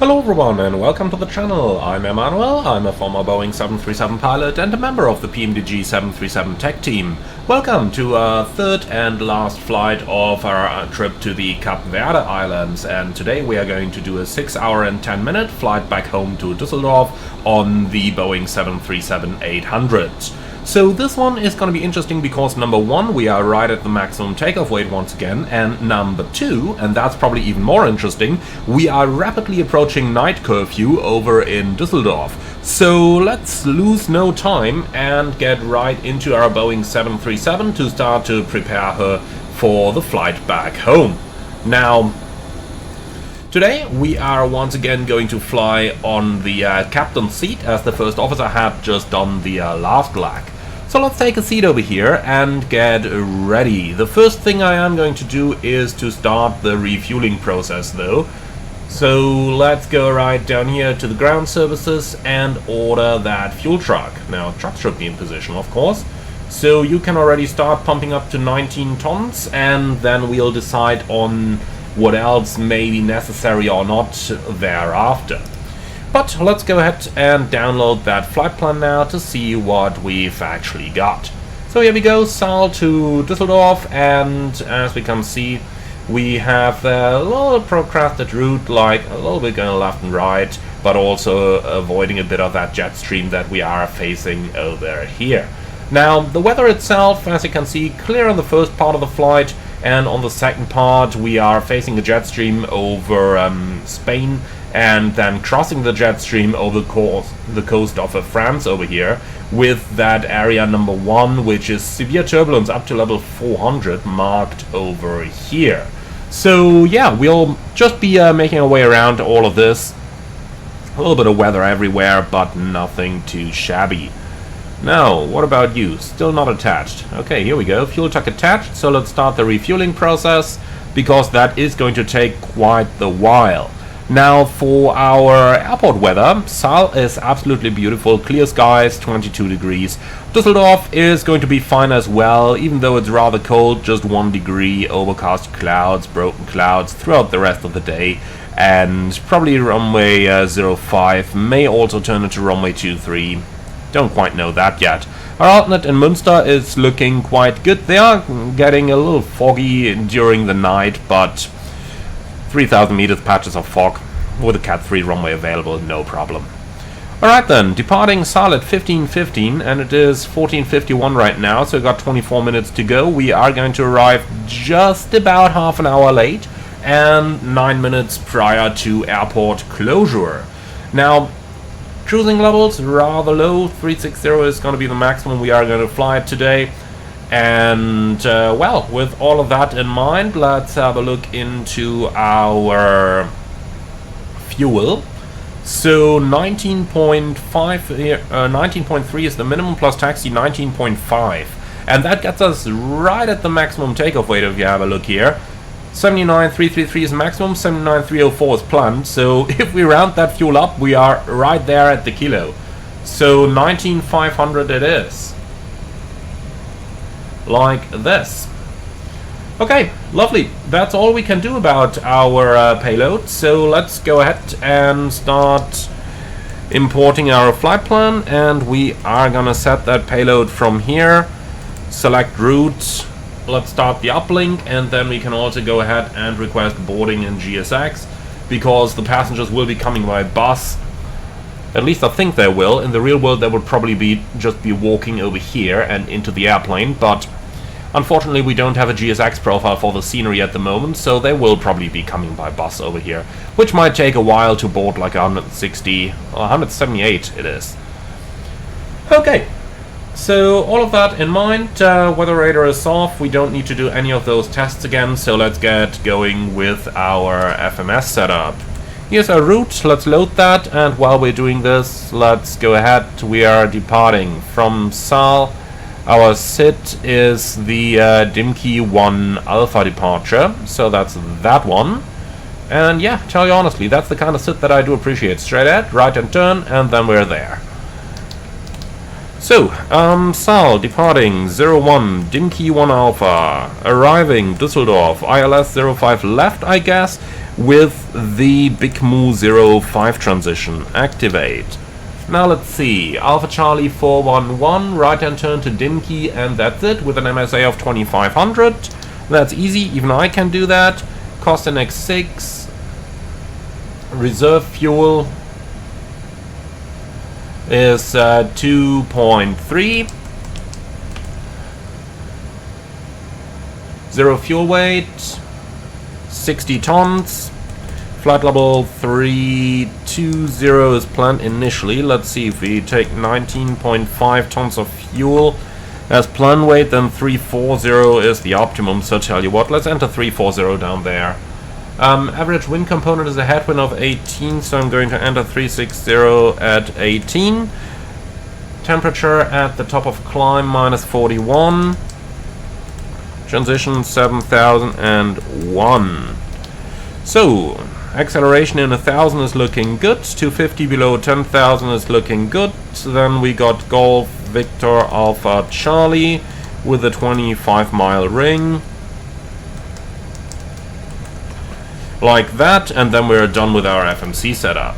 Hello everyone and welcome to the channel. I'm Emmanuel, I'm a former Boeing 737 pilot and a member of the PMDG 737 tech team. Welcome to our third and last flight of our trip to the Cape Verde Islands, and today we are going to do a 6 hour and 10 minute flight back home to Düsseldorf on the Boeing 737-800. So this one is going to be interesting because number one, we are right at the maximum takeoff weight once again, and number two, and that's probably even more interesting, we are rapidly approaching night curfew over in Düsseldorf. So let's lose no time and get right into our Boeing 737 to start to prepare her for the flight back home. Now, today we are once again going to fly on the captain's seat, as the first officer had just done the last leg. So let's take a seat over here and get ready. The first thing I am going to do is to start the refueling process though. So let's go right down here to the ground services and order that fuel truck. Now trucks should be in position, of course. So you can already start pumping up to 19 tons, and then we'll decide on what else may be necessary or not thereafter. But let's go ahead and download that flight plan now to see what we've actually got. So here we go, Saal to Düsseldorf, and as we can see, we have a little procrastinated route, like a little bit going left and right, but also avoiding a bit of that jet stream that we are facing over here. Now, the weather itself, as you can see, clear on the first part of the flight, and on the second part we are facing a jet stream over Spain, and then crossing the jet stream over the coast of France over here, with that area number 1, which is severe turbulence up to level 400, marked over here. So yeah, we'll just be making our way around all of this. A little bit of weather everywhere, but nothing too shabby. Now, what about you? Still not attached. Okay, here we go. Fuel tank attached. So let's start the refueling process, because that is going to take quite the while. Now, for our airport weather, Saal is absolutely beautiful. Clear skies, 22 degrees. Düsseldorf is going to be fine as well, even though it's rather cold, just 1 degree, overcast clouds, broken clouds throughout the rest of the day. And probably runway 05 may also turn into runway 23. Don't quite know that yet. Our alternate in Münster is looking quite good. They are getting a little foggy during the night, but 3,000 meters patches of fog with a Cat 3 runway available, no problem. Alright then, departing Saal at 15:15, and it is 14:51 right now, so we've got 24 minutes to go. We are going to arrive just about half an hour late and 9 minutes prior to airport closure. Now, cruising levels rather low. 360 is going to be the maximum we are going to fly today. And well, with all of that in mind, let's have a look into our fuel. So 19.5, 19.3 is the minimum plus taxi, 19.5, and that gets us right at the maximum takeoff weight. If you have a look here, 79,333 is maximum, 79,304 is planned. So if we round that fuel up, we are right there at the kilo. So 19,500 it is. Like this. Okay, lovely. That's all we can do about our payload. So let's go ahead and start importing our flight plan, and we are gonna set that payload from here. Select route. Let's start the uplink, and then we can also go ahead and request boarding in GSX, because the passengers will be coming by bus. At least I think they will. In the real world they will probably just be walking over here and into the airplane, but unfortunately we don't have a GSX profile for the scenery at the moment, so they will probably be coming by bus over here, which might take a while to board, like 160 or 178 it is. Okay, so all of that in mind, weather radar is off, we don't need to do any of those tests again, so let's get going with our FMS setup. Here's our route, let's load that, and while we're doing this, let's go ahead. We are departing from Saal. Our SID is the Dimkey 1 Alpha departure, so that's that one. And yeah, tell you honestly, that's the kind of SID that I do appreciate. Straight ahead, right and turn, and then we're there. So, Saal departing 01, Dimkey 1 Alpha, arriving Düsseldorf, ILS 05 left, I guess. with the Big Mu 05 transition. Activate. Now let's see. Alpha Charlie 411, right hand turn to Dimkey, and that's it, with an MSA of 2500. That's easy, even I can do that. Cost an X6. Reserve fuel is 2.3. Zero fuel weight, 60 tons. Flight level 320 is planned initially. Let's see, if we take 19.5 tons of fuel as plan weight, then 340 is the optimum. So tell you what, let's enter 340 down there. Average wind component is a headwind of 18, so I'm going to enter 360 at 18. Temperature at the top of climb -41. Transition 7001. So, acceleration in 1000 is looking good. 250 below 10,000 is looking good. Then we got Golf Victor Alpha Charlie with a 25-mile ring. Like that, and then we're done with our FMC setup.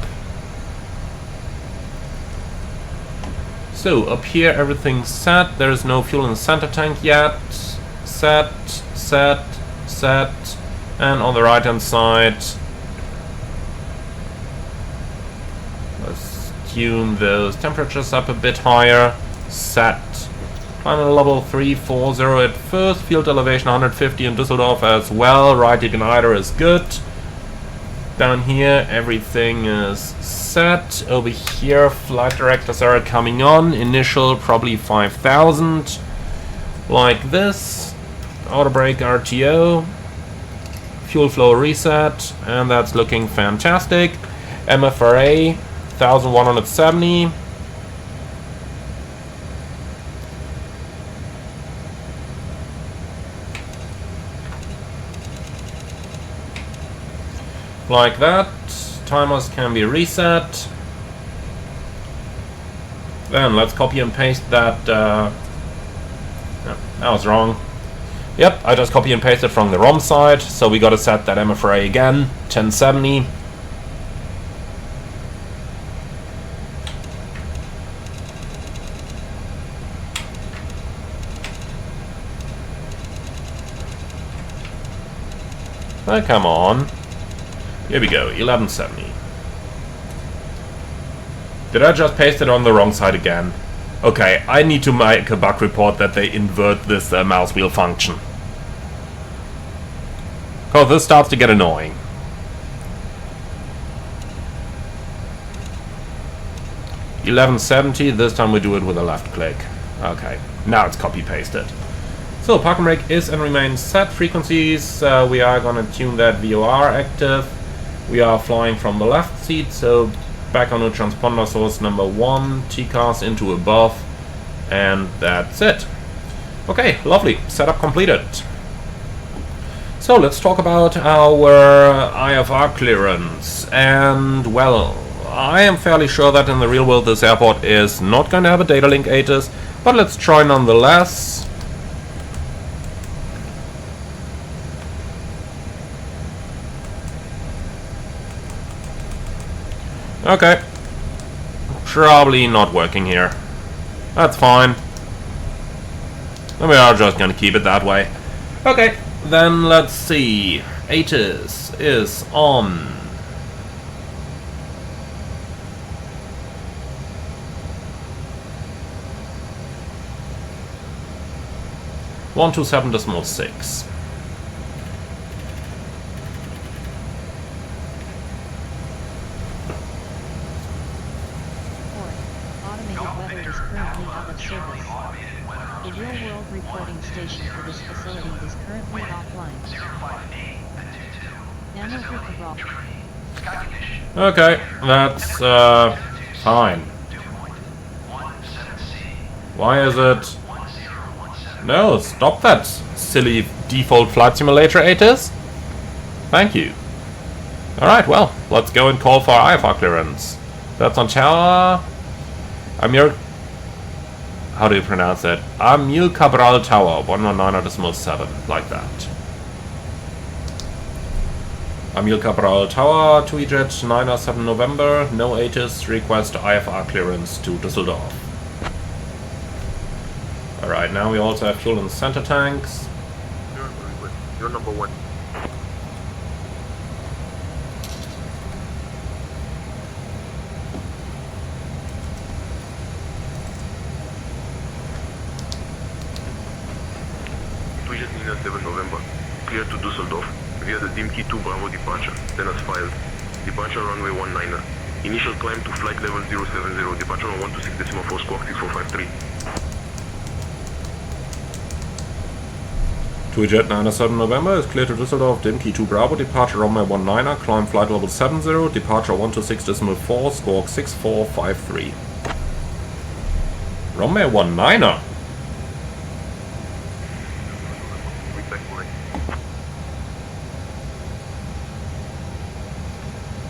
So, up here everything's set. There is no fuel in the center tank yet. Set, set, set, and on the right hand side, let's tune those temperatures up a bit higher. Set. Final level 340 at first, field elevation 150 in Düsseldorf as well. Right igniter is good. Down here everything is set. Over here flight directors are coming on. Initial probably 5000. Like this. Auto brake RTO, fuel flow reset, and that's looking fantastic. MFRA 1170. Like that. Timers can be reset. Then let's copy and paste that. No, that was wrong. Yep, I just copy and pasted from the ROM side, so we gotta set that MFRA again, 1070. Oh, come on. Here we go, 1170. Did I just paste it on the wrong side again? Okay, I need to make a bug report that they invert this mouse wheel function. Oh, this starts to get annoying. $11.70, this time we do it with a left click. Okay, now it's copy pasted. So, park and brake is and remains set. Frequencies, we are gonna tune that VOR active. We are flying from the left seat, so back on the transponder source number 1, TCAS into above, and that's it. Okay, lovely, setup completed. So let's talk about our IFR clearance, and well, I am fairly sure that in the real world this airport is not going to have a data link ATIS, but let's try nonetheless. Okay, probably not working here. That's fine. And we are just gonna keep it that way. Okay, then let's see. ATIS is on. (127.6). The real-world reporting station for this facility is currently offline. Okay, that's fine. Why is it? No, stop that silly default flight simulator ATIS. Thank you. Alright, well, let's go and call for IFR clearance. That's on tower. Amir. How do you pronounce that? Amil Cabral Tower, 119.7, like that. Emil Cabral Tower, TUI Jet 907 November, no ATIS, request IFR clearance to Düsseldorf. Alright, now we also have fuel in center tanks. You're number 1. TUI Jet 907 November, clear to Düsseldorf via the Dimki 2 Bravo departure, then as filed. Departure runway 19er. Initial climb to flight level 070, departure on 126.4 squawk 6453. TUI Jet 907 November is clear to Düsseldorf, Dimki 2 Bravo, departure runway 19er, climb flight level 70, departure 126.4, squawk 6453. Runway 19er?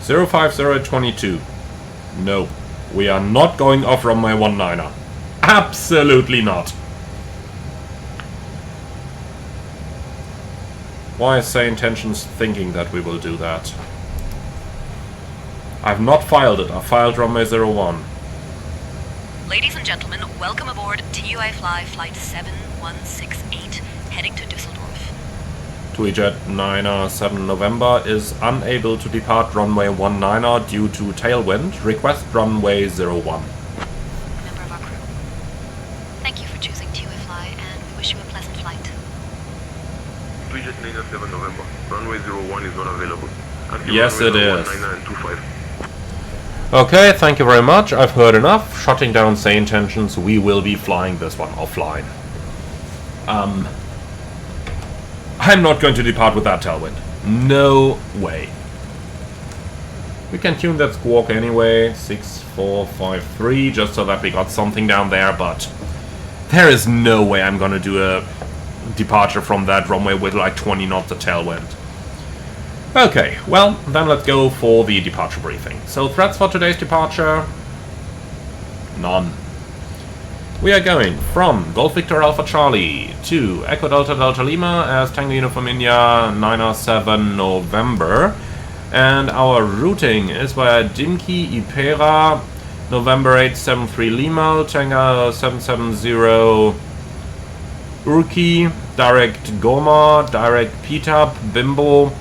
Zero 5022. No, we are not going off runway 19er. Absolutely not. Why is Say Intentions thinking that we will do that? I've not filed it. I filed runway 01. Ladies and gentlemen, welcome aboard TUI Flight 7168, heading to Düsseldorf. TUI Jet 907 November is unable to depart runway 19er due to tailwind. Request runway 01. Member of our crew. Thank you for choosing TUI Fly, and we wish you a pleasant flight. TUI Jet 907 November, runway 01 is not available. Active yes, it is. 19er and 25. Okay, thank you very much. I've heard enough. Shutting down Say Intentions. We will be flying this one offline. I'm not going to depart with that tailwind. No way. We can tune that squawk anyway. 6453, just so that we got something down there, but there is no way I'm gonna do a departure from that runway with like 20 knots of tailwind. Okay, well, then let's go for the departure briefing. So, threats for today's departure? None. We are going from Golf Victor Alpha Charlie to Echo Delta Delta Lima as Tango Uniform India 907 November. And our routing is via Dimki Ipera November 873 Lima, Tango 770 Urki, direct Goma, direct Pitap, Bimbo,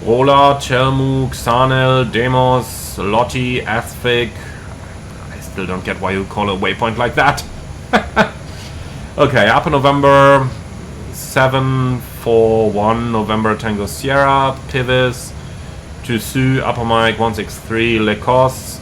Rola, Chelmu, Xanel, Demos, Lotti, Asphic. I still don't get why you call a waypoint like that. Okay, Upper November 741, November Tango Sierra, Pivis, Tusu, Upper Mike 163, Lecos,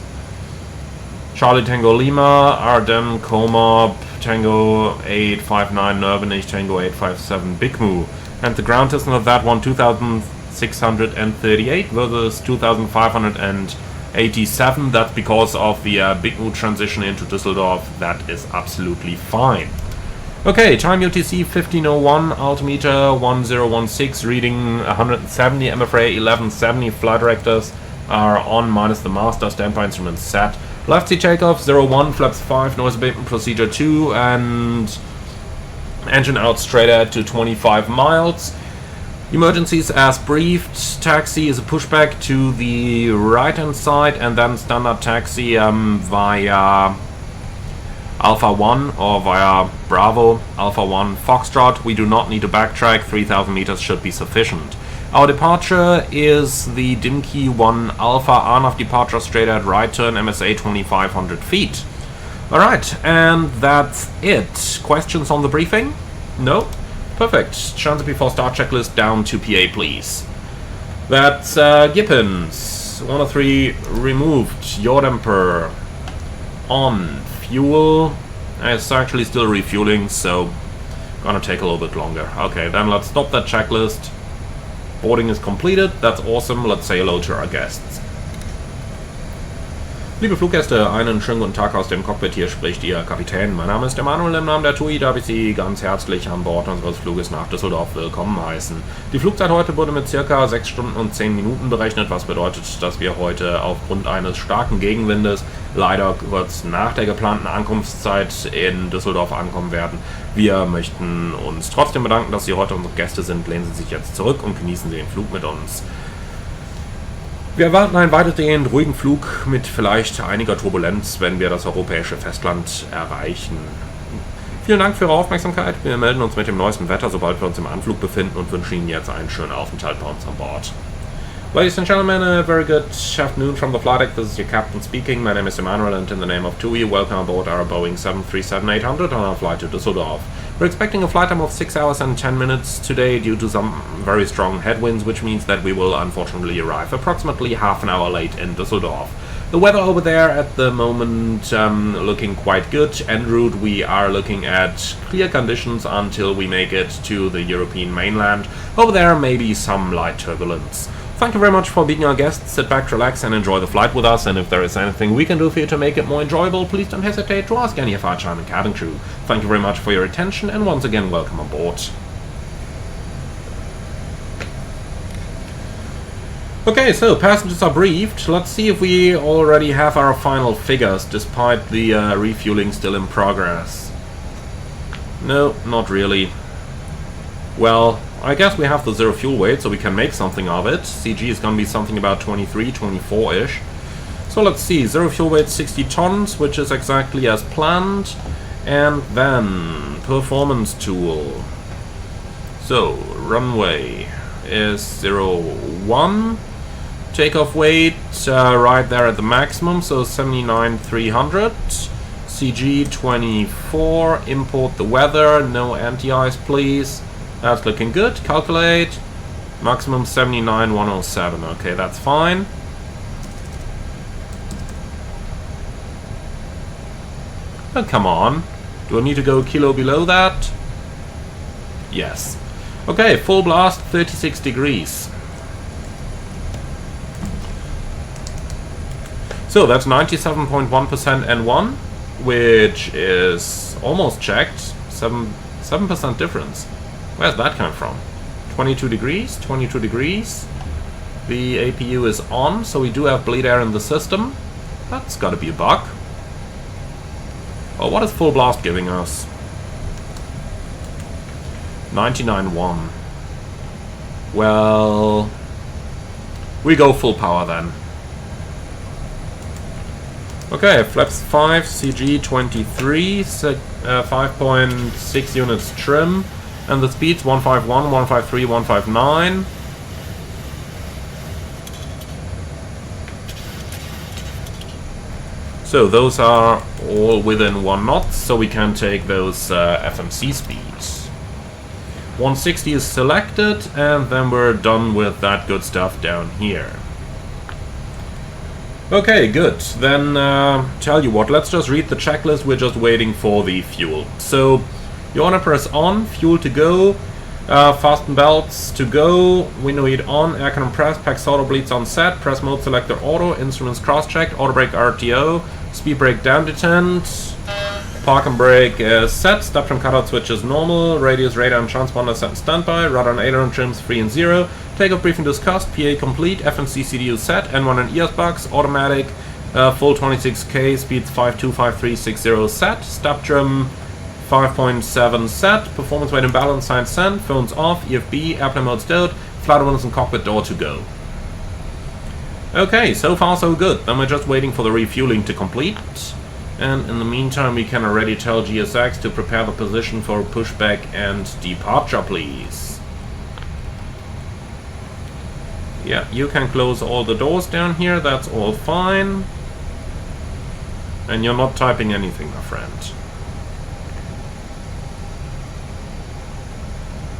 Charlie Tango Lima, Ardem, Comob, Tango 859, Nurbanich, Tango 857, Bigmu. And the ground distance of that one, 2,638 versus 2,587. That's because of the Bigmu transition into Düsseldorf. That is absolutely fine. Okay, time UTC 1501, altimeter 1016, reading 170, MFRA 1170, flight directors are on minus the master, standby instruments set. Left seat takeoff 01, flaps 5, noise abatement procedure 2, and engine out straight ahead to 25 miles. Emergencies as briefed. Taxi is a pushback to the right hand side, and then standard taxi via Alpha 1 or via Bravo Alpha 1 Foxtrot. We do not need to backtrack, 3000 meters should be sufficient. Our departure is the Dimki 1 Alpha RNAV departure, straight at right turn, MSA 2500 feet. Alright, and that's it. Questions on the briefing? No? Perfect. Chance before start checklist down to PA, please. That's Gippins. 103 removed. Your damper on. Fuel. It's actually still refueling, so gonna take a little bit longer. Okay, then let's stop that checklist. Boarding is completed. That's awesome. Let's say hello to our guests. Liebe Fluggäste, einen schönen guten Tag aus dem Cockpit. Hier spricht Ihr Kapitän. Mein Name ist Emanuel. Im Namen der TUI darf ich Sie ganz herzlich an Bord unseres Fluges nach Düsseldorf willkommen heißen. Die Flugzeit heute wurde mit ca. 6 Stunden und 10 Minuten berechnet, was bedeutet, dass wir heute aufgrund eines starken Gegenwindes leider kurz nach der geplanten Ankunftszeit in Düsseldorf ankommen werden. Wir möchten uns trotzdem bedanken, dass Sie heute unsere Gäste sind. Lehnen Sie sich jetzt zurück und genießen Sie den Flug mit uns. Wir erwarten einen weitestgehend ruhigen Flug mit vielleicht einiger Turbulenz, wenn wir das europäische Festland erreichen. Vielen Dank für Ihre Aufmerksamkeit. Wir melden uns mit dem neuesten Wetter, sobald wir uns im Anflug befinden, und wünschen Ihnen jetzt einen schönen Aufenthalt bei uns an Bord. Ladies and gentlemen, a very good afternoon from the flight deck. This is your captain speaking. My name is Emmanuel, and in the name of TUI, welcome aboard our Boeing 737-800 on our flight to Düsseldorf. We're expecting a flight time of 6 hours and 10 minutes today due to some very strong headwinds, which means that we will unfortunately arrive approximately half an hour late in Düsseldorf. The weather over there at the moment looking quite good. En route we are looking at clear conditions until we make it to the European mainland. Over there maybe some light turbulence. Thank you very much for being our guests. Sit back, relax, and enjoy the flight with us. And if there is anything we can do for you to make it more enjoyable, please don't hesitate to ask any of our charming cabin crew. Thank you very much for your attention, and once again, welcome on board. Okay, so passengers are briefed. Let's see if we already have our final figures, despite the refueling still in progress. No, not really. Well, I guess we have the zero fuel weight, so we can make something of it. CG is going to be something about 23, 24-ish. So let's see, zero fuel weight 60 tons, which is exactly as planned. And then, performance tool. So, runway is 01. Takeoff weight right there at the maximum, so 79,300. CG 24. Import the weather, no anti-ice please. That's looking good. Calculate. Maximum 79,107. Okay, that's fine. Oh, come on. Do I need to go a kilo below that? Yes. Okay, full blast, 36 degrees. So that's 97.1% N1, which is almost checked. 7% difference. Where's that come from? 22 degrees, 22 degrees. The APU is on, so we do have bleed air in the system. That's gotta be a bug. Well, what is full blast giving us? 99.1. Well, we go full power then. Okay, flaps 5, CG 23, 5.6 units trim. And the speeds 151, 153, 159. So those are all within 1 knot, so we can take those FMC speeds. 160 is selected, and then we're done with that good stuff down here. Okay, good. Then tell you what, let's just read the checklist. We're just waiting for the fuel. So you want to press on, fuel to go, fasten belts to go, window heat on, air cannon press, pack auto bleeds on set, press mode selector auto, instruments cross-checked, auto brake RTO, speed brake down detent, park and brake is set, step trim cutout switch is normal, radius, radar and transponder set and standby, rudder and aileron trims 3 and 0, takeoff briefing discussed, PA complete, FMC CDU set, N1 and ES box, automatic, full 26k, speeds 525360 set, step trim 5.7 set, performance weight and balance sign sent, phones off, EFB, airplane mode stowed, flight windows and cockpit door to go. Okay, so far so good. Then we're just waiting for the refueling to complete. And in the meantime we can already tell GSX to prepare the position for pushback and departure please. Yeah, you can close all the doors down here, that's all fine. And you're not typing anything, my friend.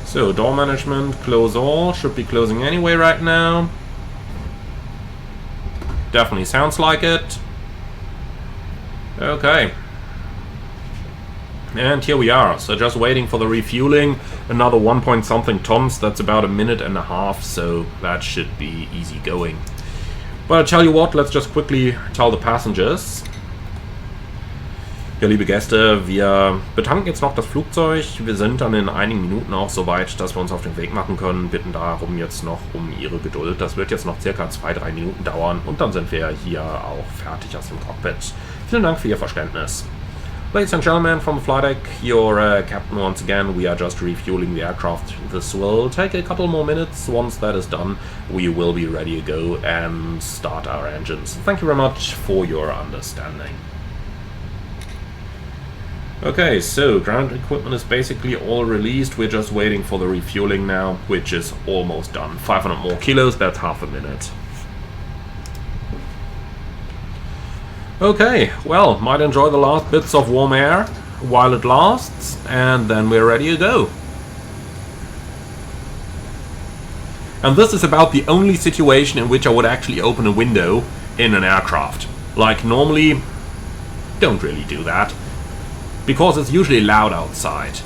So, door management, close all, should be closing anyway right now. Definitely sounds like it. Okay. And here we are, so just waiting for the refueling. Another 1 point something tons, that's about 1.5 minutes, so that should be easy going. But I'll tell you what, let's just quickly tell the passengers. Ja, liebe Gäste, wir betanken jetzt noch das Flugzeug. Wir sind dann in einigen Minuten auch so weit, dass wir uns auf den Weg machen können. Bitten darum jetzt noch um Ihre Geduld. Das wird jetzt noch circa 2-3 Minuten dauern und dann sind wir hier auch fertig aus dem Cockpit. Vielen Dank für Ihr Verständnis. Ladies and gentlemen, from the flight deck, your captain once again. We are just refueling the aircraft. This will take a couple more minutes. Once that is done, we will be ready to go and start our engines. Thank you very much for your understanding. Okay, so ground equipment is basically all released. We're just waiting for the refueling now, which is almost done. 500 more kilos, that's half a minute. Okay, well, might enjoy the last bits of warm air while it lasts, and then we're ready to go. And this is about the only situation in which I would actually open a window in an aircraft. Like, normally, don't really do that, because it's usually loud outside.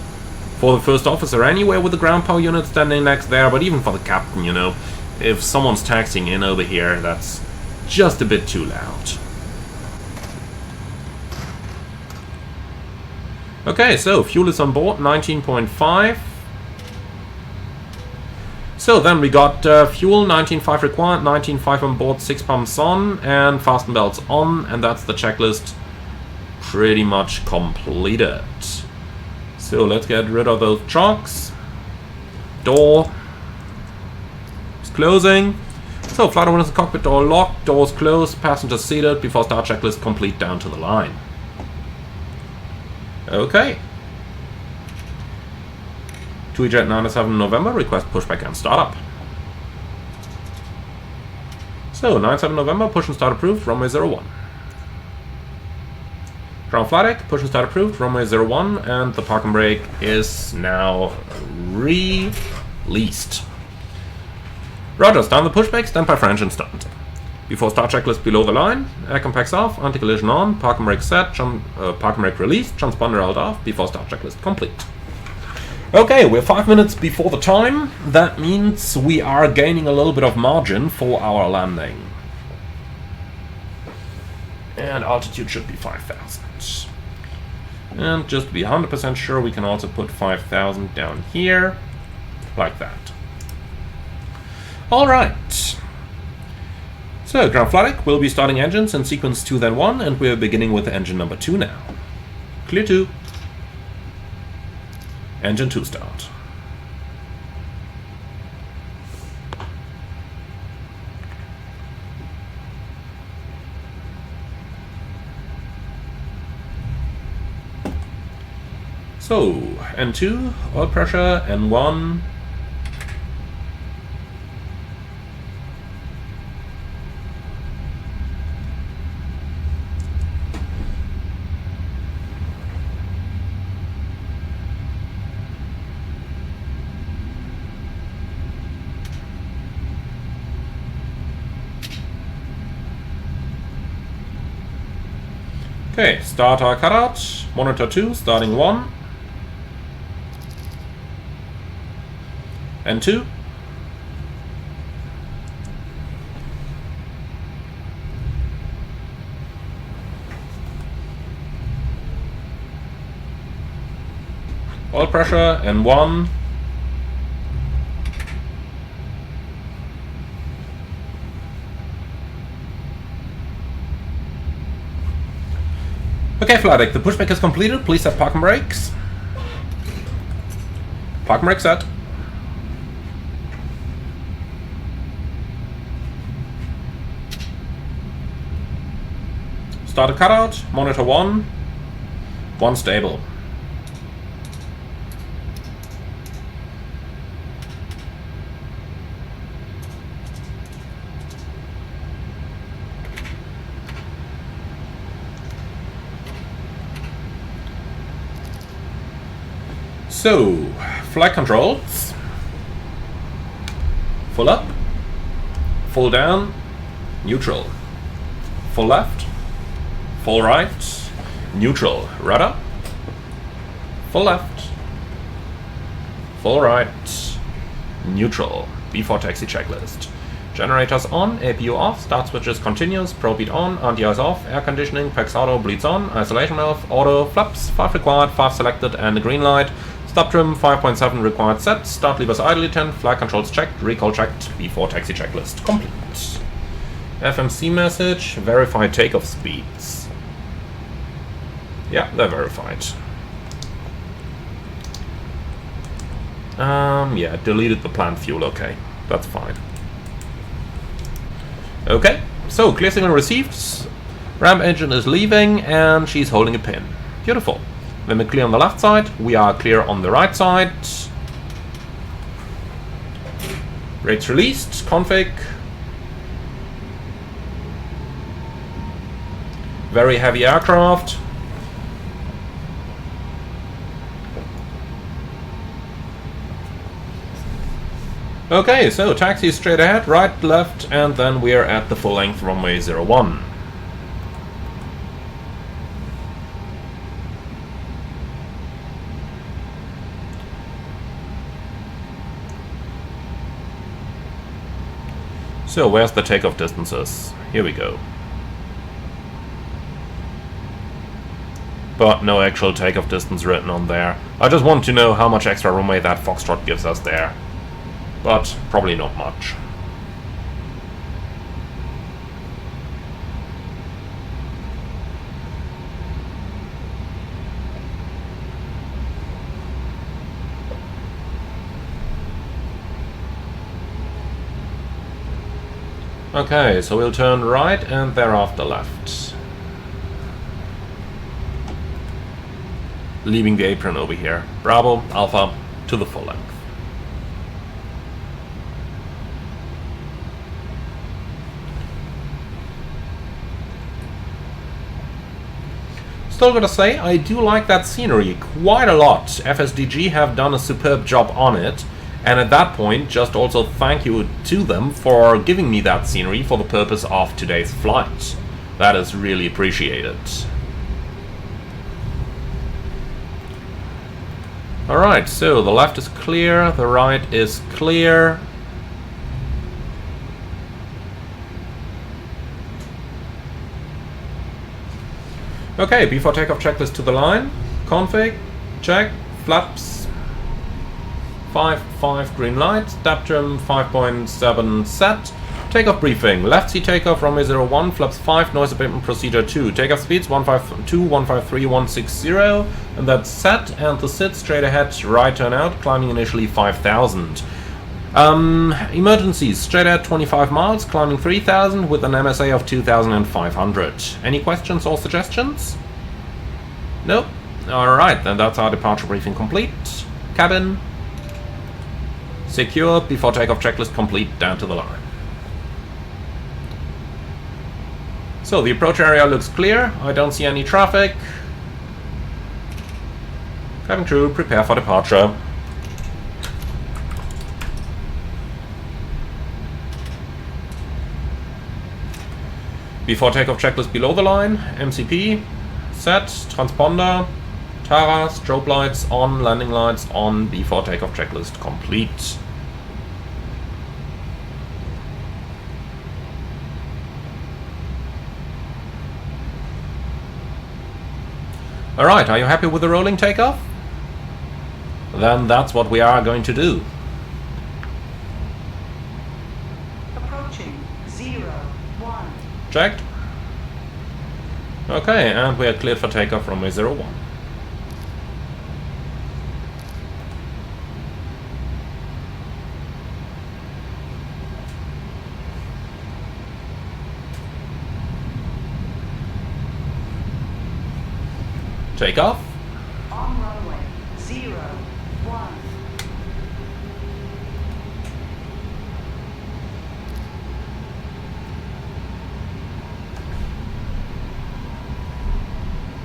For the first officer anyway, with the ground power unit standing next there, but even for the captain, you know, if someone's taxiing in over here, that's just a bit too loud. Okay, so fuel is on board, 19.5. So then we got fuel, 19.5 required, 19.5 on board, 6 pumps on, and fasten belts on, and that's the checklist pretty much completed. So let's get rid of those chocks. Door is closing. So flight awareness cockpit door locked, doors closed, passengers seated, before start checklist complete down to the line. Okay. TUI Jet 97 November, request pushback and startup. So 97 November, push and start approved, runway 01. Ground flight deck, push and start approved, runway 01, and the park and brake is now released. Roger, start the pushback, stand by for engine start. Before start checklist below the line, air compacts off, anti-collision on, park and brake set, park and brake released, transponder held off, before start checklist complete. Okay, we're 5 minutes before the time. That means we are gaining a little bit of margin for our landing. And altitude should be 5,000. And just to be 100% sure, we can also put 5,000 down here, like that. Alright. So, ground flight deck will be starting engines in sequence 2 then 1, and we're beginning with engine number 2 now. Clear 2. Engine 2 start. So, N2, oil pressure, N1. Okay, start our cutout, monitor 2, starting 1. And 2. Oil pressure, and 1. Okay, flight deck, the pushback is completed. Please set park and brakes. Park and brake set. Start a cutout, monitor 1. 1 stable. So, flight controls. Full up, full down, neutral. Full left, full right, neutral. Rudder, full left, full right, neutral. Before taxi checklist. Generators on, APU off, start switches continuous, probe beat on, anti-ice off, air conditioning, PAX auto, bleeds on, isolation valve, auto, flaps, 5 required, 5 selected, and a green light. Stop trim, 5.7 required set, start levers idly 10, flight controls checked, recall checked, before taxi checklist complete. FMC message, verify takeoff speeds. Yeah, they're verified. Yeah, deleted the plant fuel, okay. That's fine. Okay, so clear signal received. Ramp engine is leaving and she's holding a pin. Beautiful. Then we're clear on the left side, we are clear on the right side. Rates released, config. Very heavy aircraft. Okay, so taxi straight ahead, right, left, and then we're at the full length runway 01. So where's the takeoff distances? Here we go. But no actual takeoff distance written on there. I just want to know how much extra runway that Foxtrot gives us there. But probably not much. Okay, so we'll turn right and thereafter left. Leaving the apron over here. Bravo, Alpha, to the full length. Still gotta say, I do like that scenery quite a lot. FSDG have done a superb job on it. And at that point, just also thank you to them for giving me that scenery for the purpose of today's flight. That is really appreciated. Alright, so the left is clear, the right is clear. Okay, before takeoff checklist to the line. Config, check, flaps. 5 green light, step trim 5.7 set. Takeoff briefing, left seat takeoff, runway 01, flaps 5, noise abatement procedure 2. Takeoff speeds 152, 153, 160, and that's set. And the sit straight ahead, right turn out, climbing initially 5,000. Emergencies, straight ahead 25 miles, climbing 3,000 with an MSA of 2,500. Any questions or suggestions? Nope. Alright, then that's our departure briefing complete. Cabin. Secure, before takeoff checklist complete, down to the line. So the approach area looks clear, I don't see any traffic. Cabin crew, prepare for departure. Before takeoff checklist below the line, MCP, set, transponder, TARA, strobe lights on, landing lights on, before takeoff checklist complete. Alright, are you happy with the rolling takeoff? Then that's what we are going to do. Approaching 01. Checked. Okay, and we are cleared for takeoff runway 01. Takeoff. On runway 01.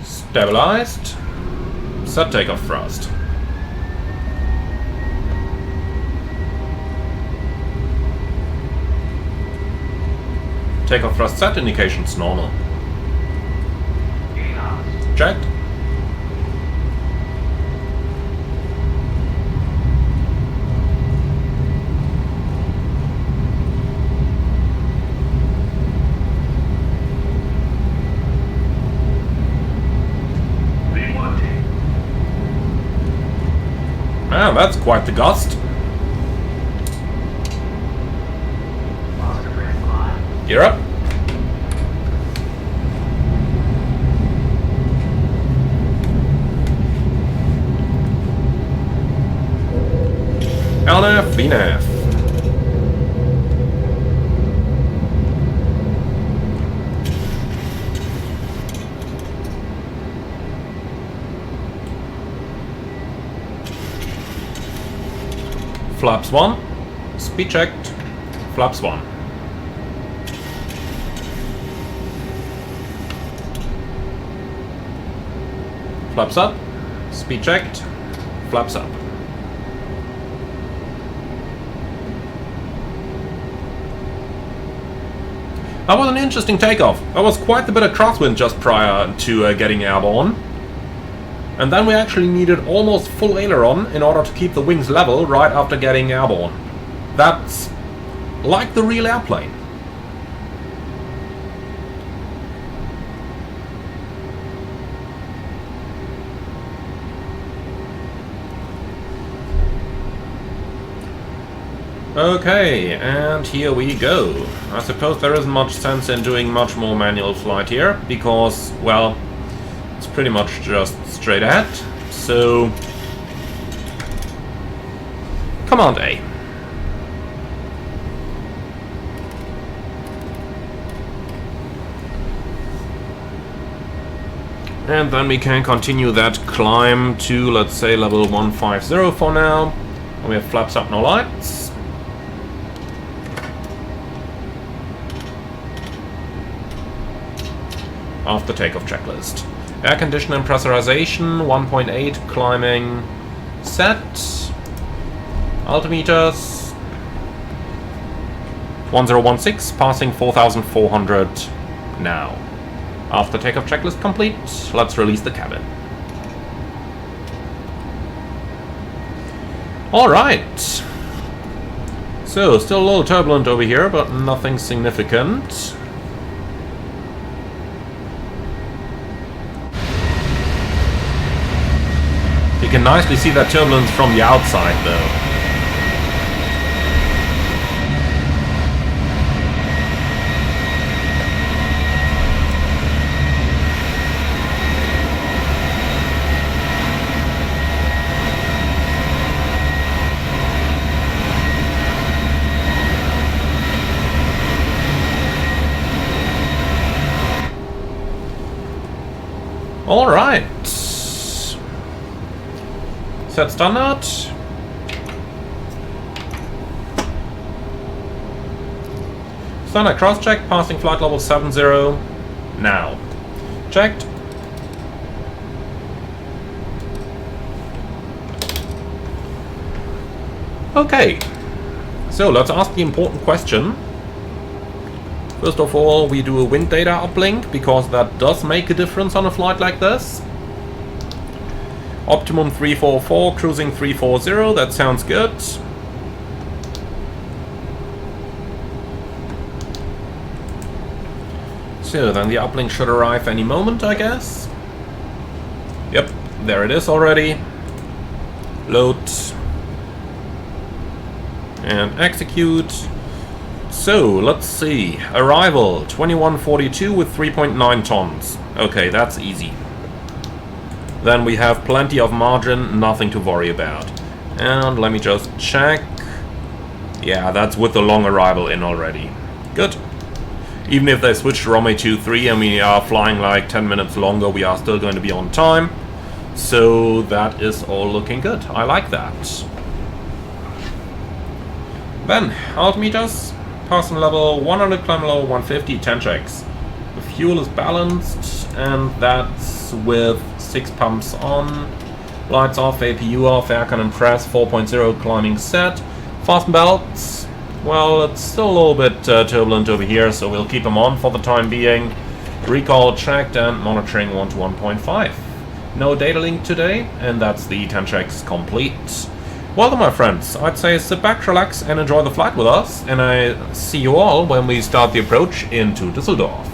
Stabilized. Set takeoff thrust. Takeoff thrust set, indications normal. Checked. Man, that's quite the gust. Gear up. LNAV, VNAV. Flaps 1, speed checked, flaps 1. Flaps up, speed checked, flaps up. That was an interesting takeoff. There was quite a bit of crosswind just prior to getting airborne. And then we actually needed almost full aileron in order to keep the wings level right after getting airborne. That's like the real airplane. Okay, and here we go. I suppose there isn't much sense in doing much more manual flight here, because, well, it's pretty much just straight ahead. So, Command A. And then we can continue that climb to, let's say, level 150 for now. And we have flaps up, no lights. After takeoff checklist. Air condition and pressurization, 1.8 climbing set. Altimeters 1016, passing 4400 now. After takeoff checklist complete, let's release the cabin. Alright. So, still a little turbulent over here, but nothing significant. You can nicely see that turbulence from the outside, though. All right. Set standard. Standard cross check, passing flight level 70 now. Checked. Okay, so let's ask the important question. First of all, we do a wind data uplink, because that does make a difference on a flight like this. Optimum 344, cruising 340, that sounds good. So then the uplink should arrive any moment, I guess. Yep, there it is already. Load. And execute. So, let's see. Arrival, 2142 with 3.9 tons. Okay, that's easy. Then we have plenty of margin, nothing to worry about. And let me just check. Yeah, that's with the long arrival in already. Good. Even if they switch to runway 23 and we are flying like 10 minutes longer, we are still going to be on time. So that is all looking good. I like that. Then, altimeters. Passing level 100, climb level 150, 10 checks. The fuel is balanced, and that's with 6 pumps on. Lights off, APU off, aircon and press, 4.0 climbing set. Fasten belts. Well, it's still a little bit turbulent over here, so we'll keep them on for the time being. Recall checked and monitoring 1 to 1.5. No data link today, and that's the 10 checks complete. Well then, my friends, I'd say sit back, relax, and enjoy the flight with us, and I see you all when we start the approach into Düsseldorf.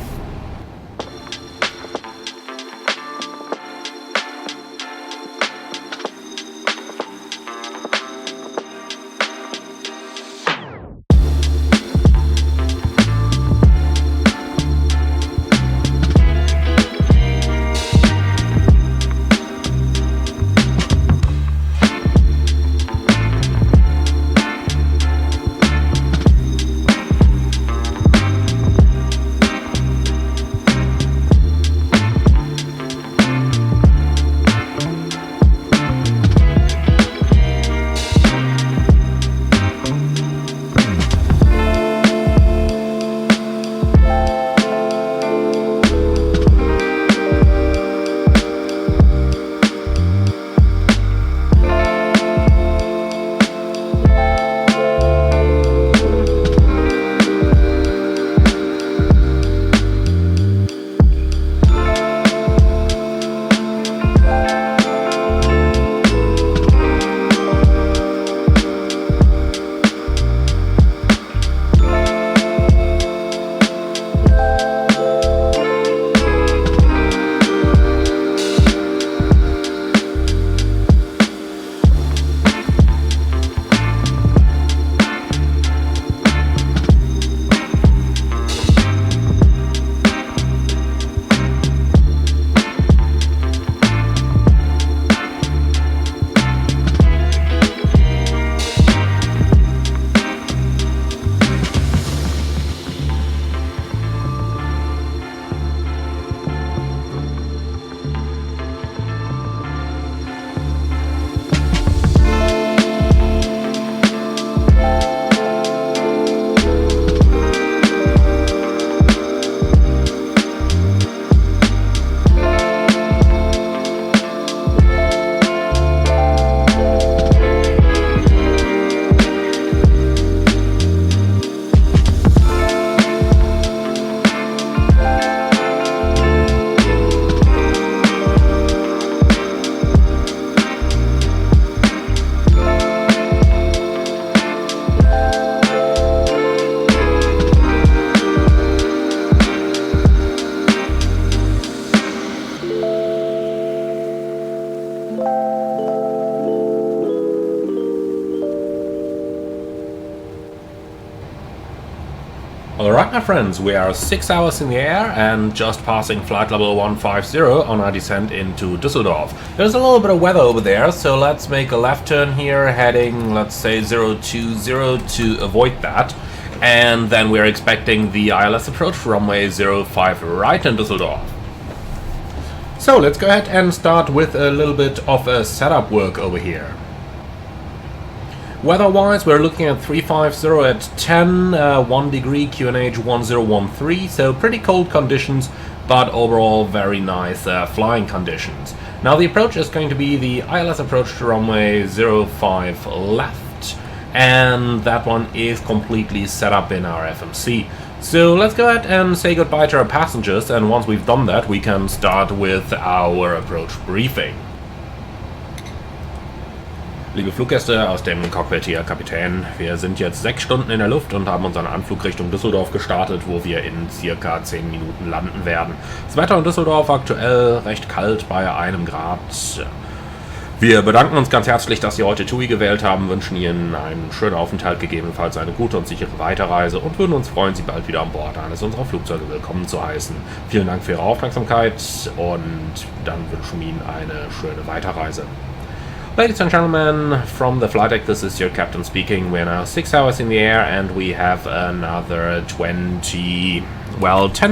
my friends, we are 6 hours in the air and just passing flight level 150 on our descent into Düsseldorf. There's a little bit of weather over there, so let's make a left turn here, heading, let's say, 020 to avoid that. And then we're expecting the ILS approach runway 05 right in Düsseldorf. So let's go ahead and start with a little bit of a setup work over here. Weather-wise, we're looking at 350 at 10, 1 degree QNH 1013, so pretty cold conditions, but overall very nice flying conditions. Now the approach is going to be the ILS approach to runway 05 left, and that one is completely set up in our FMC. So let's go ahead and say goodbye to our passengers, and once we've done that, we can start with our approach briefing. Liebe Fluggäste, aus dem Cockpit hier, Kapitän. Wir sind jetzt 6 Stunden in der Luft und haben unseren Anflug Richtung Düsseldorf gestartet, wo wir in circa 10 Minuten landen werden. Das Wetter in Düsseldorf aktuell recht kalt bei 1 Grad. Wir bedanken uns ganz herzlich, dass Sie heute TUI gewählt haben, wünschen Ihnen einen schönen Aufenthalt, gegebenenfalls eine gute und sichere Weiterreise und würden uns freuen, Sie bald wieder an Bord eines unserer Flugzeuge willkommen zu heißen. Vielen Dank für Ihre Aufmerksamkeit und dann wünschen wir Ihnen eine schöne Weiterreise. Ladies and gentlemen, from the flight deck, this is your captain speaking. We're now 6 hours in the air and we have another 10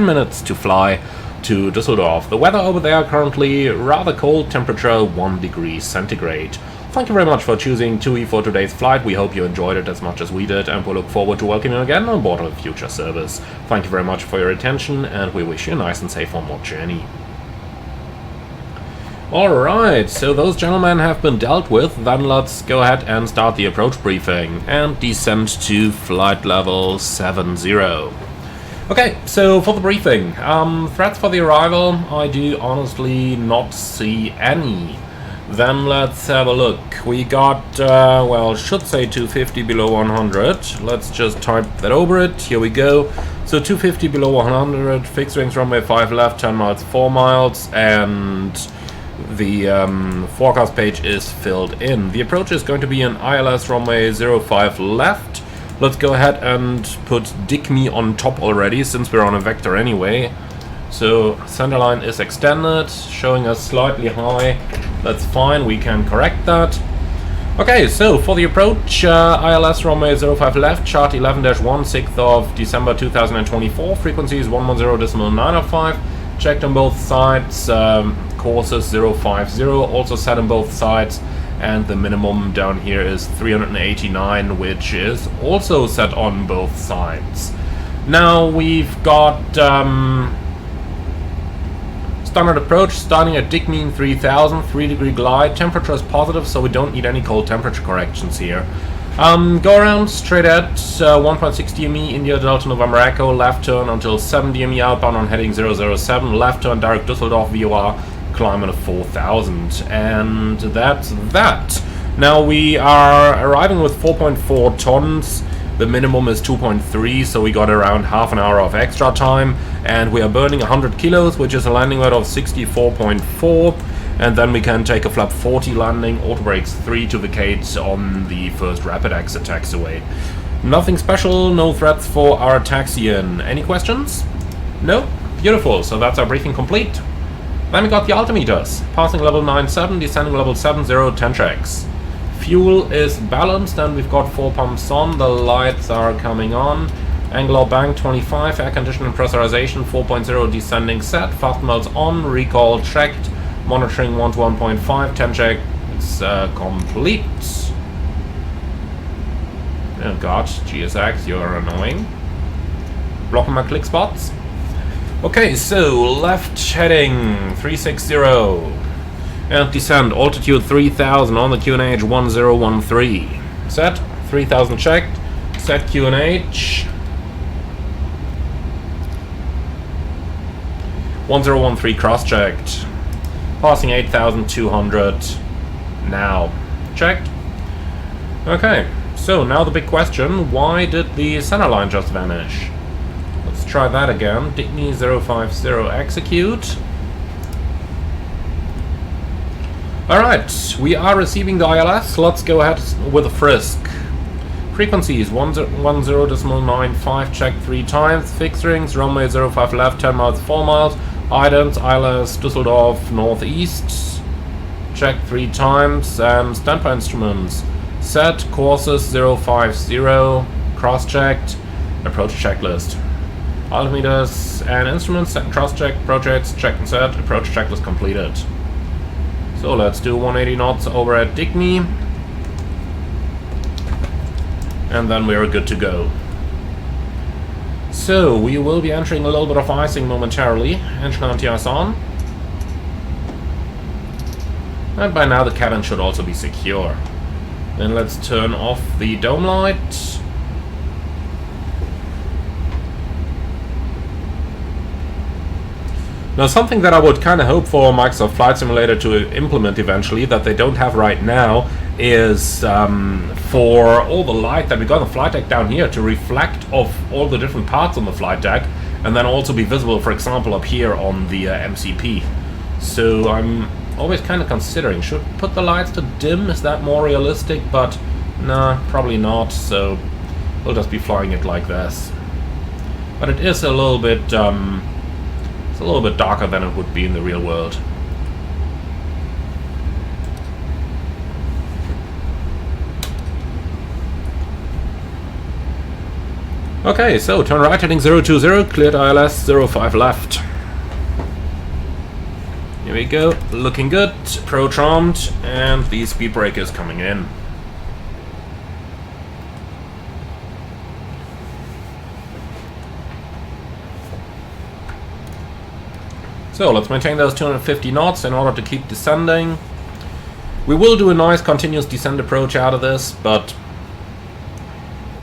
minutes to fly to Düsseldorf. The weather over there currently rather cold, temperature 1 degree centigrade. Thank you very much for choosing TUI for today's flight. We hope you enjoyed it as much as we did and we look forward to welcoming you again on board of a future service. Thank you very much for your attention and we wish you a nice and safe onward journey. Alright, so those gentlemen have been dealt with, then let's go ahead and start the approach briefing and descend to flight level 70. Okay, so for the briefing, threats for the arrival, I do honestly not see any. Then let's have a look. We got, well, should say 250 below 100. Let's just type that over it. Here we go. So 250 below 100, fixed wings runway 5 left, 10 miles, 4 miles, and the forecast page is filled in. The approach is going to be an ILS runway 05 left. Let's go ahead and put DICME on top already, since we're on a vector anyway. So centerline is extended, showing us slightly high. That's fine, we can correct that. Okay, so for the approach, ILS runway 05 left, chart 11-1, 6th of December 2024, frequency is 110.905, checked on both sides, courses 050, also set on both sides, and the minimum down here is 389, which is also set on both sides. Now we've got standard approach starting at DICME 3000, 3 degree glide, temperature is positive, so we don't need any cold temperature corrections here. Go around straight at 1.6 DME, India Delta November Echo, left turn until 7 DME outbound on heading 007, left turn direct Düsseldorf VOR, climb at 4000, and that's that. Now we are arriving with 4.4 tons, the minimum is 2.3, so we got around half an hour of extra time, and we are burning 100 kilos, which is a landing weight of 64.4, and then we can take a flap 40 landing, auto brakes 3 to vacate on the first rapid exit taxiway. Nothing special, no threats for our taxi-in. Any questions? No? Beautiful, so that's our briefing complete. Then we got the altimeters, passing level 97, descending level 70, 10 checks. Fuel is balanced and we've got 4 pumps on, the lights are coming on. Angular bank 25, air conditioning and pressurization 4.0 descending set, fast melts on, recall checked, monitoring 1 to 1.5, 10 checks complete. Oh god, GSX, you're annoying. Blocking my click spots. Okay, so left heading 360 and descend altitude 3000 on the QNH 1013. Set 3000 checked. Set QNH 1013 cross checked. Passing 8200 now checked. Okay, so now the big question: why did the center line just vanish? Let's try that again. DICME 050 execute. Alright, we are receiving the ILS. Let's go ahead with a frisk. Frequencies 110.95, check 3 times. Fixed rings, runway 05 left, 10 miles, 4 miles. Items, ILS, Düsseldorf, northeast. Check 3 times. And standby instruments. Set, courses 050, cross-checked. Approach checklist. Altimeters and instruments, set and cross-check. Projects, check and set. Approach checklist completed. So let's do 180 knots over at Digny. And then we are good to go. So, we will be entering a little bit of icing momentarily. Engine anti-ice on. And by now the cabin should also be secure. Then let's turn off the dome light. Now, something that I would kind of hope for Microsoft Flight Simulator to implement eventually, that they don't have right now, is for all the light that we got on the flight deck down here to reflect off all the different parts on the flight deck, and then also be visible, for example, up here on the MCP. So I'm always kind of considering, should put the lights to dim, is that more realistic? But nah, probably not, so we'll just be flying it like this. But it is a little bit it's a little bit darker than it would be in the real world. Okay, so turn right heading 020, cleared ILS 05 left. Here we go, looking good, pro-charmed, and the speed brake is coming in. So let's maintain those 250 knots in order to keep descending. We will do a nice continuous descent approach out of this, but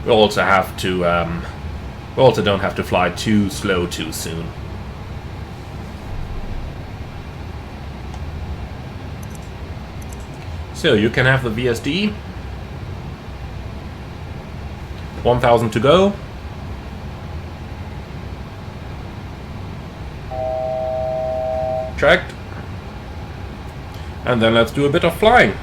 we also have to we also don't have to fly too slow too soon. So you can have the VSD. 1000 to go. Checked. And then let's do a bit of flying.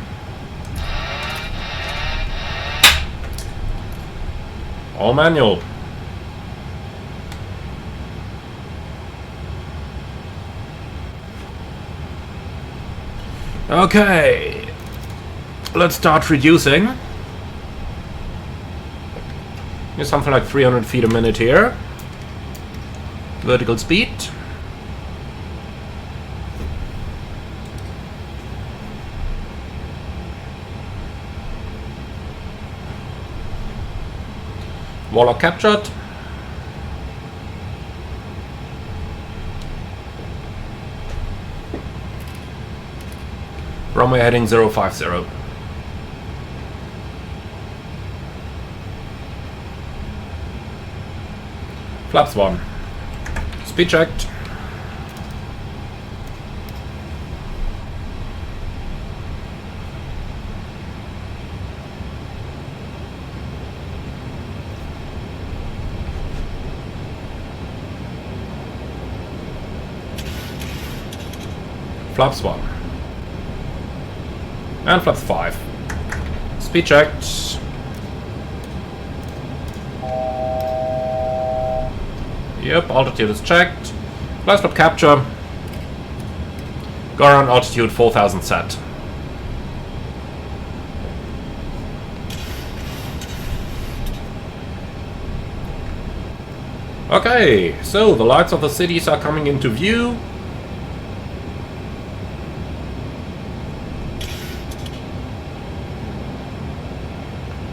All manual. Okay. Let's start reducing. Here's something like 300 feet a minute here. Vertical speed. Warlock captured. Runway heading 050. Flaps 1. Speed checked. Flaps 1. And flaps 5. Speed checked. Yep, altitude is checked. Flight spot capture. Go around altitude 4000 set. Okay, so the lights of the cities are coming into view.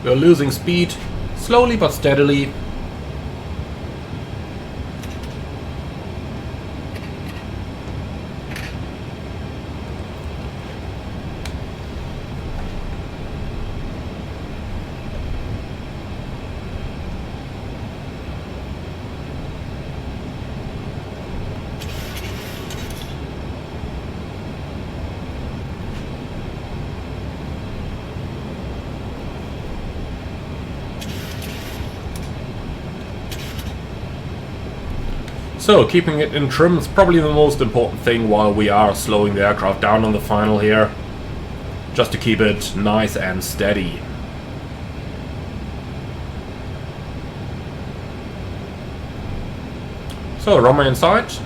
We're losing speed, slowly but steadily. So, keeping it in trim is probably the most important thing while we are slowing the aircraft down on the final here. Just to keep it nice and steady. So, runway in sight.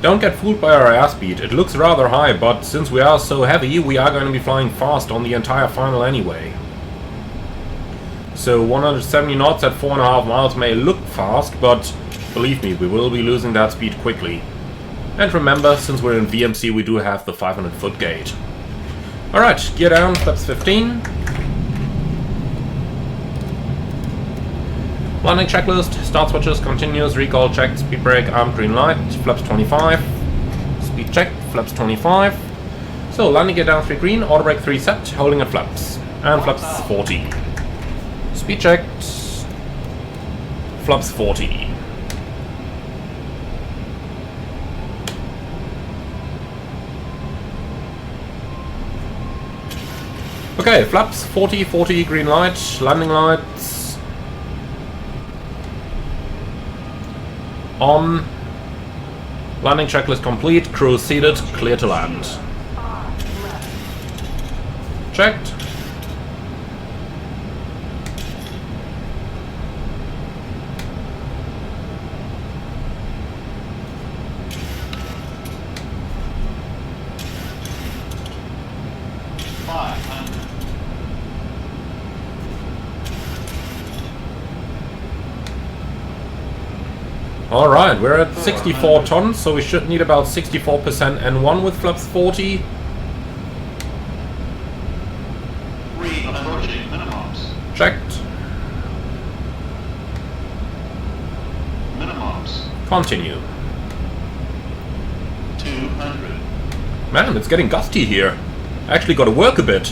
Don't get fooled by our airspeed. It looks rather high, but since we are so heavy, we are going to be flying fast on the entire final anyway. So 170 knots at 4.5 miles may look fast, but believe me, we will be losing that speed quickly. And remember, since we're in VMC, we do have the 500 foot gate. Alright, gear down, flaps 15. Landing checklist, start switches, continuous, recall check, speed brake, armed green light, flaps 25. Speed check, flaps 25. So landing gear down 3 green, auto brake 3 set, holding at flaps. And flaps 40. Speed checked, flaps 40. Okay, flaps 40, 40, green light, landing lights. On. Landing checklist complete, crew seated, clear to land. Checked. Alright, we're at 64 tons, so we should need about 64% N1 with flaps 40. Approaching minimums. Checked. Minimums. Continue. 200. Man, it's getting gusty here. Actually gotta work a bit.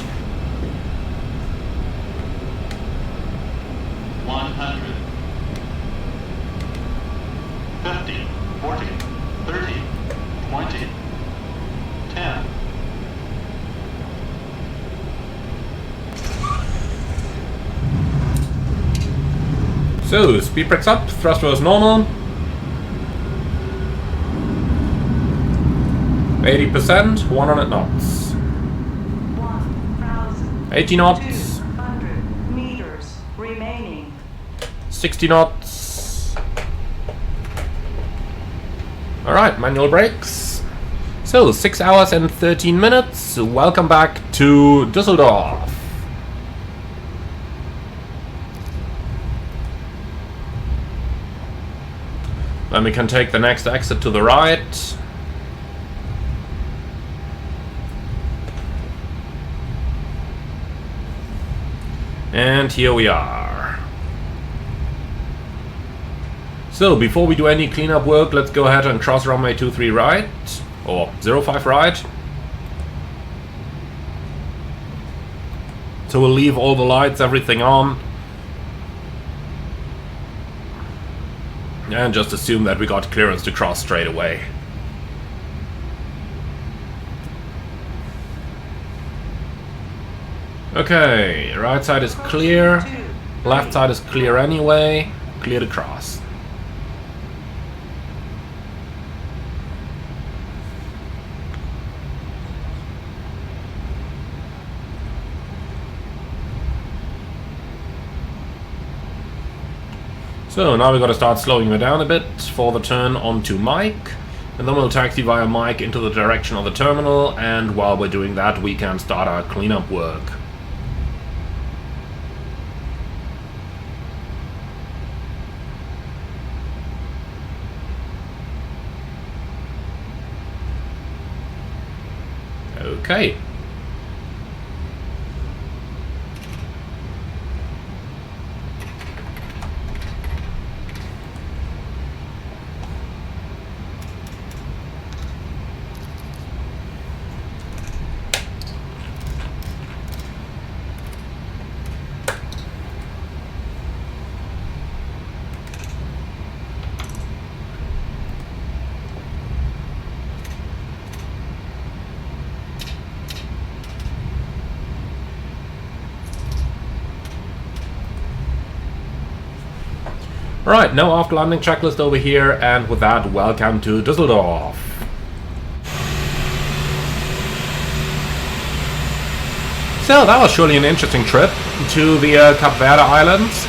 100. 50, 40, 30, 20, 10. So, speed brakes up, thruster is normal. 80%, 100 knots. 80 knots. 200 meters remaining. 60 knots. Alright, manual brakes. So, 6 hours and 13 minutes. Welcome back to Düsseldorf. Then we can take the next exit to the right. And here we are. So, before we do any cleanup work, let's go ahead and cross runway 23 right, or 05 right. So we'll leave all the lights, everything on. And just assume that we got clearance to cross straight away. Okay, right side is clear, left side is clear anyway, clear to cross. So now we've got to start slowing it down a bit for the turn onto Mike, and then we'll taxi via Mike into the direction of the terminal, and while we're doing that we can start our cleanup work. Okay. Right, no after landing checklist over here, and with that, welcome to Düsseldorf. So that was surely an interesting trip to the Cape Verde Islands.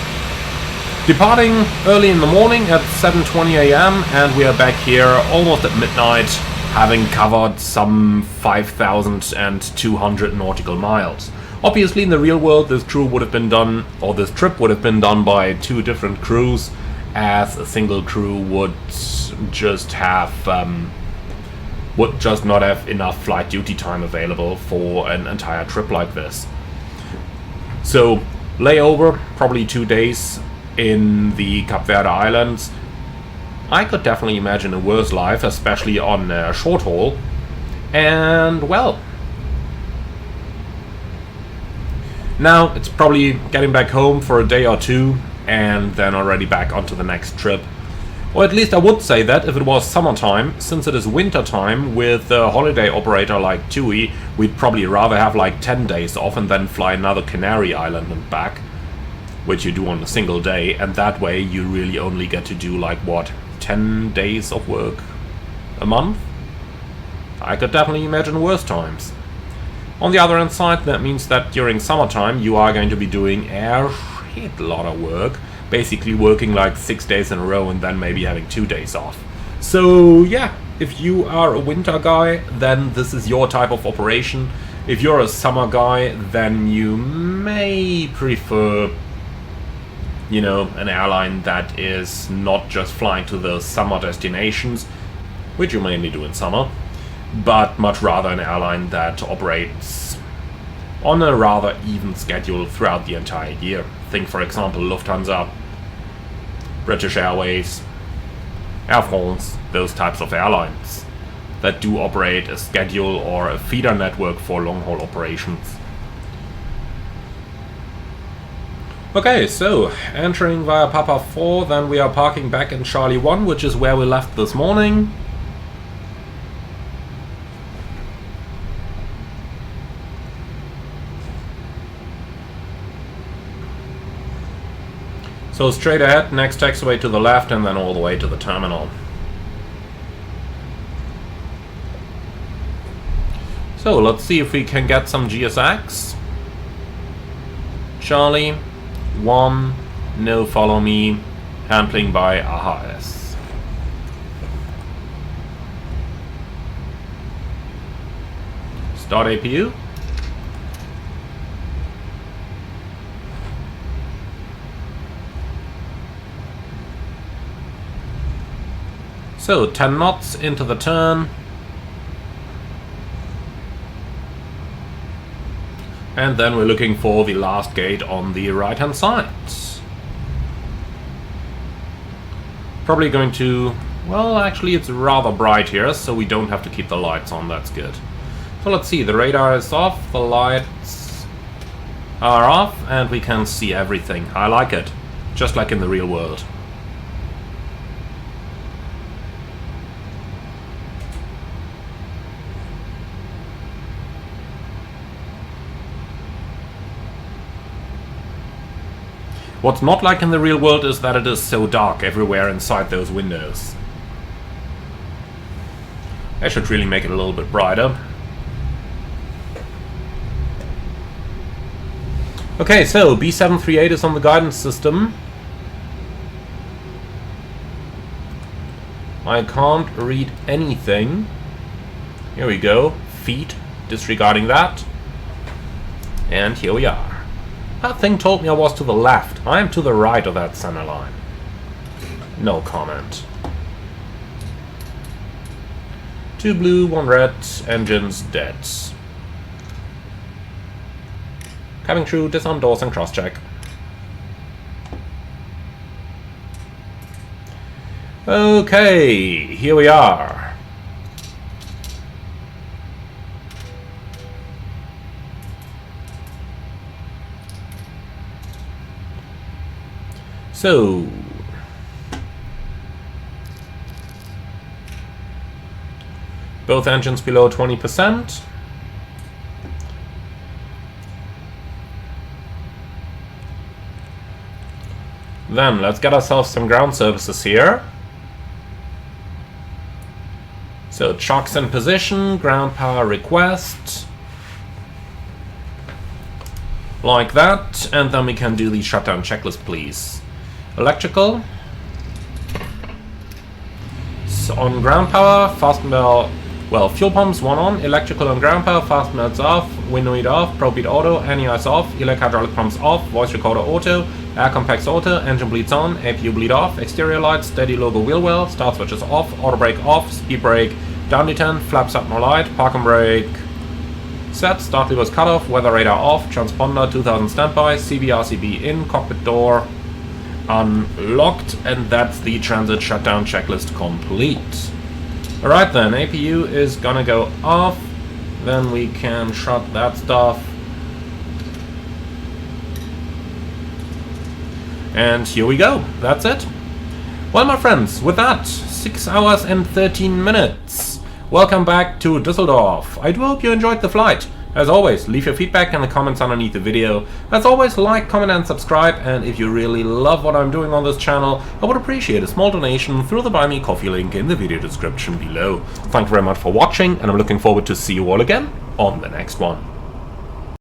Departing early in the morning at 7:20 AM, and we are back here almost at midnight, having covered some 5,200 nautical miles. Obviously, in the real world, this crew would have been done, or this trip would have been done by 2 different crews, as a single crew would just not have enough flight duty time available for an entire trip like this. So, layover, probably 2 days in the Cape Verde Islands. I could definitely imagine a worse life, especially on short haul. And, well, now it's probably getting back home for a day or 2, and then already back onto the next trip. Or at least I would say that if it was summertime, since it is winter time with a holiday operator like TUI, we'd probably rather have like 10 days off and then fly another Canary Island and back, which you do on a single day, and that way you really only get to do like, what, 10 days of work a month? I could definitely imagine worse times. On the other hand side, that means that during summertime you are going to be doing a shit lot of work, basically working like 6 days in a row and then maybe having 2 days off. So yeah, if you are a winter guy, then this is your type of operation. If you're a summer guy, then you may prefer, you know, an airline that is not just flying to the summer destinations, which you mainly do in summer, but much rather an airline that operates on a rather even schedule throughout the entire year. Think, for example, Lufthansa, British Airways, Air France, those types of airlines that do operate a schedule or a feeder network for long-haul operations. Okay, so entering via Papa 4, then we are parking back in Charlie 1, which is where we left this morning. So straight ahead, next taxiway to the left, and then all the way to the terminal. So let's see if we can get some GSX. Charlie 1, no follow me, handling by AHS. Start APU. So 10 knots into the turn. And then we're looking for the last gate on the right hand side. Probably going to, well, actually it's rather bright here, so we don't have to keep the lights on, that's good. So let's see, the radar is off, the lights are off, and we can see everything. I like it, just like in the real world. What's not like in the real world is that it is so dark everywhere inside those windows. I should really make it a little bit brighter. Okay, so B738 is on the guidance system. I can't read anything. Here we go. Feet, disregarding that. And here we are. That thing told me I was to the left. I am to the right of that center line. No comment. 2 blue, 1 red, engines dead. Cabin crew, disarm doors and cross-check. Okay, here we are. So, both engines below 20%. Then let's get ourselves some ground services here. So chocks in position, ground power request. Like that, and then we can do the shutdown checklist, please. Electrical. So on ground power, fasten belt. Well, fuel pumps 1 on, electrical on ground power, fasten belts off, window heat off, probe heat auto, anti-ice off, hydraulic pumps off, voice recorder auto, air compacts auto, engine bleeds on, APU bleed off, exterior lights, steady logo wheel well, start switches off, auto brake off, speed brake down detent, flaps up no light, parking brake set, start levers cut off, weather radar off, transponder 2000 standby, CB/RCB in, cockpit door unlocked, and that's the transit shutdown checklist complete. Alright then, APU is gonna go off, then we can shut that stuff. And here we go, that's it. Well, my friends, with that, 6 hours and 13 minutes. Welcome back to Düsseldorf. I do hope you enjoyed the flight. As always, leave your feedback in the comments underneath the video. As always, like, comment and subscribe, and if you really love what I'm doing on this channel, I would appreciate a small donation through the Buy Me Coffee link in the video description below. Thank you very much for watching, and I'm looking forward to see you all again on the next one.